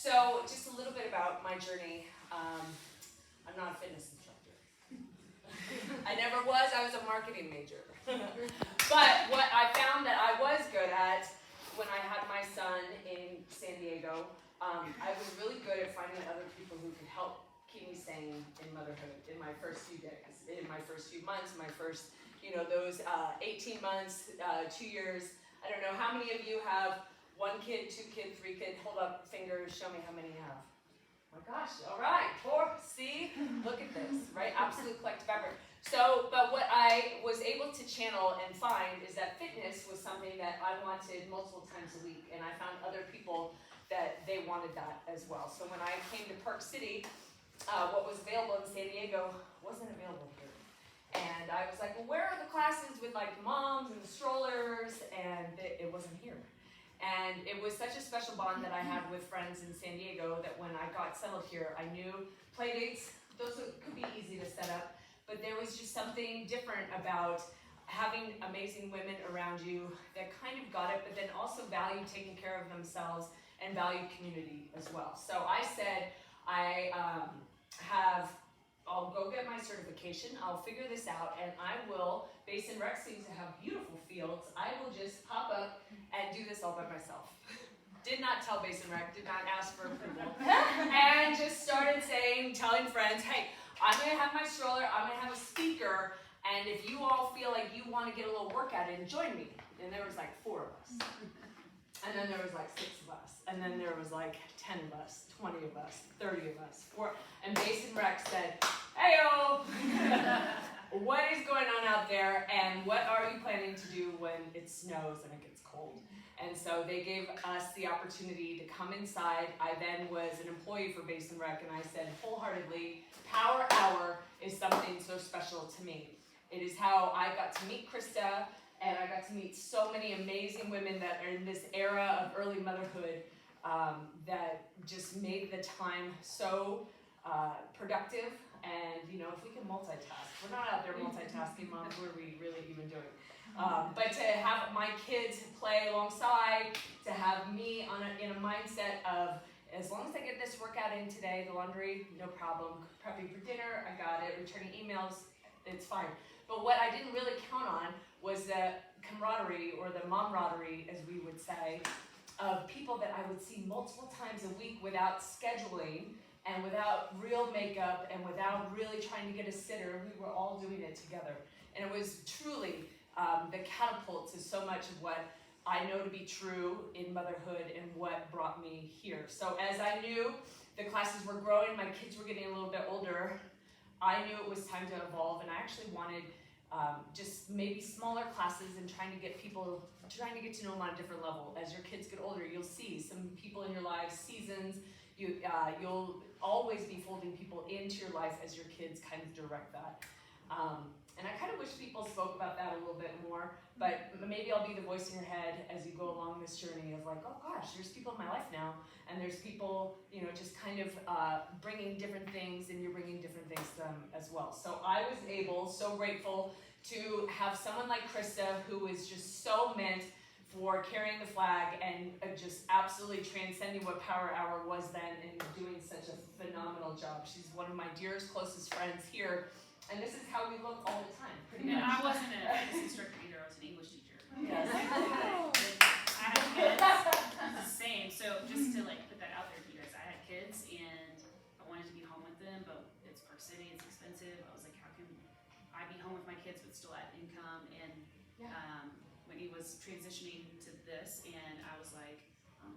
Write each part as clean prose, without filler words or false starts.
So just a little bit about my journey. I'm not a fitness instructor. I never was. I was a marketing major. But what I found that I was good at when I had my son in San Diego, I was really good at finding other people who could help keep me sane in motherhood in my first few days, in my first few months, my first, those 18 months, 2 years. I don't know how many of you have 1 kid, 2 kid, 3 kid. Hold up fingers, show me how many you have. Oh my gosh, all right, 4, see, look at this, right? Absolute collective effort. So, but what I was able to channel and find is that fitness was something that I wanted multiple times a week, and I found other people that they wanted that as well. So when I came to Park City, what was available in San Diego wasn't available here. And I was like, well, where are the classes with like moms and the strollers? And it wasn't here. And it was such a special bond that I had with friends in San Diego that when I got settled here, I knew play dates, those could be easy to set up, but there was just something different about having amazing women around you that kind of got it, but then also valued taking care of themselves and valued community as well. So I said, I'll go get my certification, I'll figure this out, and I will, Basin Rec seems to have beautiful fields, I will just pop up and do this all by myself. Did not tell Basin Rec, did not ask for approval, and just started telling friends, hey, I'm going to have my stroller, I'm going to have a speaker, and if you all feel like you want to get a little workout in, join me. And there was like 4 of us. And then there was like 6 of us. And then there was like 10 of us, 20 of us, 30 of us, 4. And Basin Rec said, hey-o, what is going on out there? And what are you planning to do when it snows and it gets cold? And so they gave us the opportunity to come inside. I then was an employee for Basin Rec, and I said wholeheartedly, Power Hour is something so special to me. It is how I got to meet Krista, and I got to meet so many amazing women that are in this era of early motherhood that just made the time so productive. And, if we can multitask, we're not out there multitasking, moms, what are we really even doing? But to have my kids play alongside, to have me in a mindset of, as long as I get this workout in today, the laundry, no problem. Prepping for dinner, I got it. Returning emails, it's fine. But what I didn't really count on was the camaraderie, or the momraderie, as we would say, of people that I would see multiple times a week without scheduling and without real makeup and without really trying to get a sitter. We were all doing it together. And it was truly the catapult to so much of what I know to be true in motherhood and what brought me here. So as I knew the classes were growing, my kids were getting a little bit older, I knew it was time to evolve, and I actually wanted just maybe smaller classes and trying to get to know them on a different level. As your kids get older, you'll see some people in your lives, seasons, you'll always be folding people into your life as your kids kind of direct that. And I kind of wish people spoke about that a little bit more, but maybe I'll be the voice in your head as you go along this journey of like, oh gosh, there's people in my life now, and there's people, just kind of bringing different things, and you're bringing different things to them as well. So I was so grateful to have someone like Krista, who is just so meant for carrying the flag and just absolutely transcending what Power Hour was then, and doing such a phenomenal job. She's one of my dearest, closest friends here. And this is how we look all the time, pretty much. I wasn't a fitness instructor either, I was an English teacher. Yes. I had kids, the same, so just to put that out there for you guys, I had kids and I wanted to be home with them, but it's Park City, it's expensive. I was like, how can I be home with my kids but still add income? And Whitney was transitioning to this, and I was like,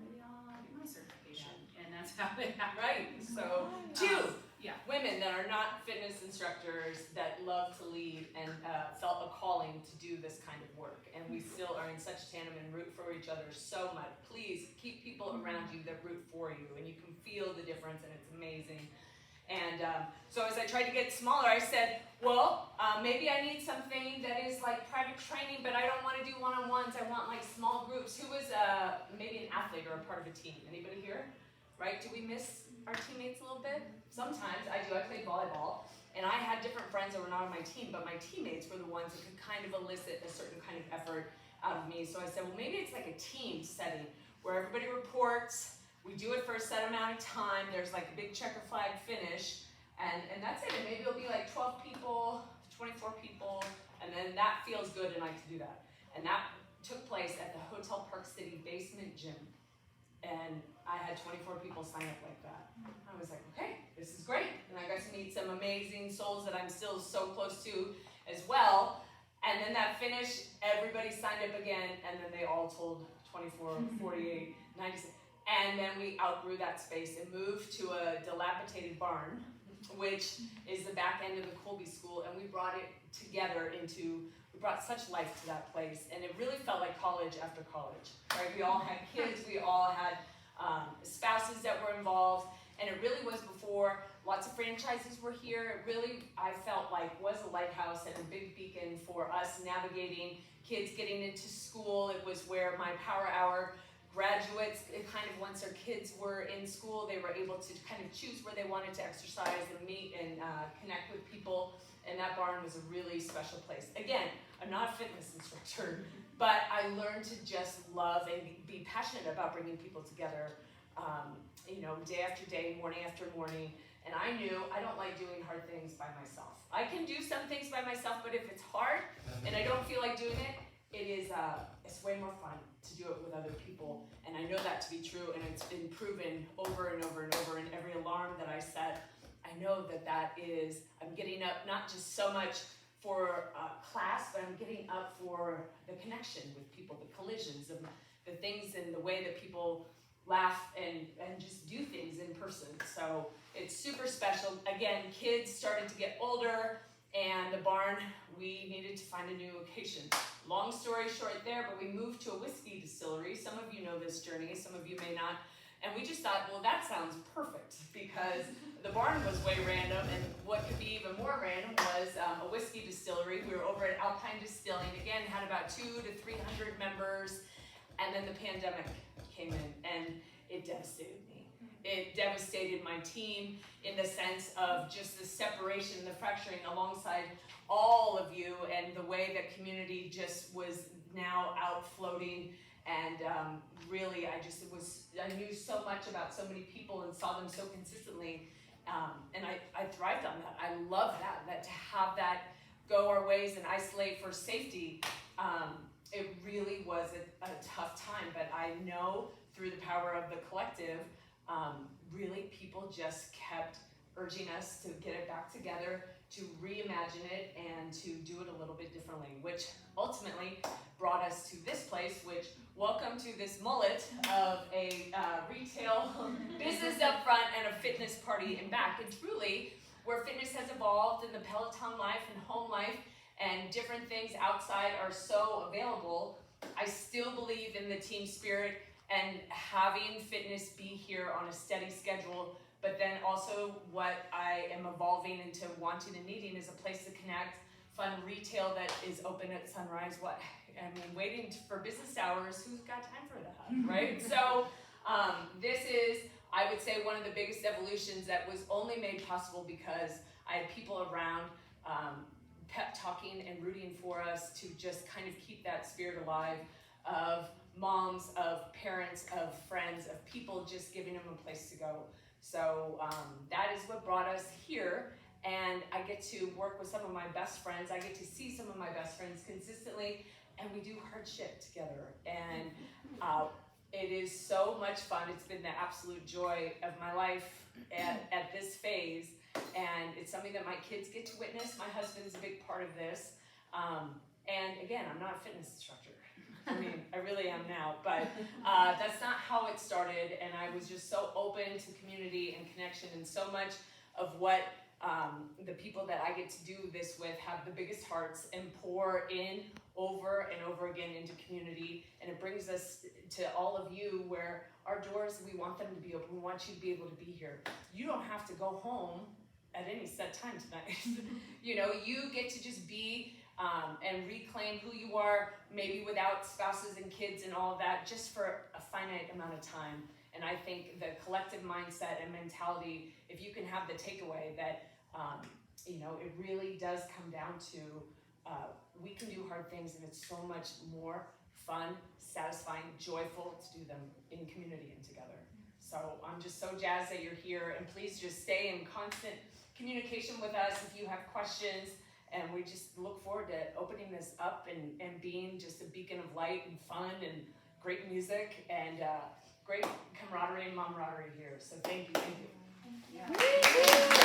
maybe I'll get my certification. And that's how it happened. Right, so 2 women that are not fitness instructors that love to lead and felt a calling to do this kind of work. And we still are in such tandem and root for each other so much. Please keep people around you that root for you, and you can feel the difference, and it's amazing. And so as I tried to get smaller, I said, well, maybe I need something that is like private training, but I don't want to do one-on-ones. I want like small groups. Who is maybe an athlete or a part of a team? Anybody here? Right? Do we miss our teammates a little bit? Sometimes I do. I played volleyball, and I had different friends that were not on my team, but my teammates were the ones that could kind of elicit a certain kind of effort out of me. So I said, well, maybe it's like a team setting where everybody reports. we do it for a set amount of time. There's like a big checker flag finish, and that's it. And maybe it'll be like 12 people, 24 people, and then that feels good, and I can do that. And that took place at the Hotel Park City basement gym. And I had 24 people sign up like that. I was like, okay, this is great. And I got to meet some amazing souls that I'm still so close to as well. And then that finished, everybody signed up again, and then they all told 24, 48, 96. And then we outgrew that space and moved to a dilapidated barn, which is the back end of the Colby School, and we brought it together we brought such life to that place, and it really felt like college after college, right? We all had kids, we all had spouses that were involved, and it really was before lots of franchises were here. It really, I felt like, was a lighthouse and a big beacon for us navigating kids getting into school. It was where my Power Hour graduates, kind of once their kids were in school, they were able to kind of choose where they wanted to exercise and meet and connect with people. And that barn was a really special place. Again, I'm not a fitness instructor, but I learned to just love and be passionate about bringing people together, day after day, morning after morning. And I knew I don't like doing hard things by myself. I can do some things by myself, but if it's hard and I don't feel like doing it, it's way more fun to do it with other people. And I know that to be true, and it's been proven over and over and over in every alarm that I set. I know I'm getting up not just so much for class, but I'm getting up for the connection with people, the collisions, the things and the way that people laugh and just do things in person. So it's super special. Again, kids started to get older, and the barn, we needed to find a new location. Long story short there, but we moved to a whiskey distillery. Some of you know this journey, some of you may not. And we just thought, well, that sounds perfect, because the barn was way random, and what could be even more random was a whiskey distillery. We were over at Alpine Distilling, again, had about 200 to 300 members, and then the pandemic came in, and it devastated me. It devastated my team in the sense of just the separation, the fracturing alongside all of you, and the way that community just was now out floating. And really, I knew so much about so many people and saw them so consistently, and I thrived on that. I love that to have that go our ways and isolate for safety. It really was a tough time, but I know through the power of the collective, really people just kept urging us to get it back together, to reimagine it, and to do it a little bit differently, which ultimately brought us to this place, which welcome to this mullet of a retail business up front and a fitness party in back. And truly, where fitness has evolved in the Peloton life and home life and different things outside are so available, I still believe in the team spirit and having fitness be here on a steady schedule, but then also what I am evolving into wanting and needing is a place to connect, fun retail that is open at sunrise. Waiting for business hours, who's got time for that, right? So this is, I would say, one of the biggest evolutions that was only made possible because I had people around pep talking and rooting for us to just kind of keep that spirit alive of moms, of parents, of friends, of people just giving them a place to go. So that is what brought us here, and I get to work with some of my best friends. I get to see some of my best friends consistently, and we do hard shit together, and it is so much fun. It's been the absolute joy of my life at this phase, and it's something that my kids get to witness. My husband's a big part of this, and again, I'm not a fitness instructor. I really am now, but that's not how it started, and I was just so open to community and connection, and so much of what the people that I get to do this with have the biggest hearts and pour in over and over again into community, and it brings us to all of you where our doors, we want them to be open. We want you to be able to be here. You don't have to go home at any set time tonight. You get to just be and reclaim who you are, maybe without spouses and kids and all of that, just for a finite amount of time. And I think the collective mindset and mentality, if you can have the takeaway that, it really does come down to we can do hard things, and it's so much more fun, satisfying, joyful to do them in community and together. So I'm just so jazzed that you're here, and please just stay in constant communication with us if you have questions, and we just look forward to opening this up and being just a beacon of light and fun and great music and great camaraderie and momraderie here. So thank you. Yeah.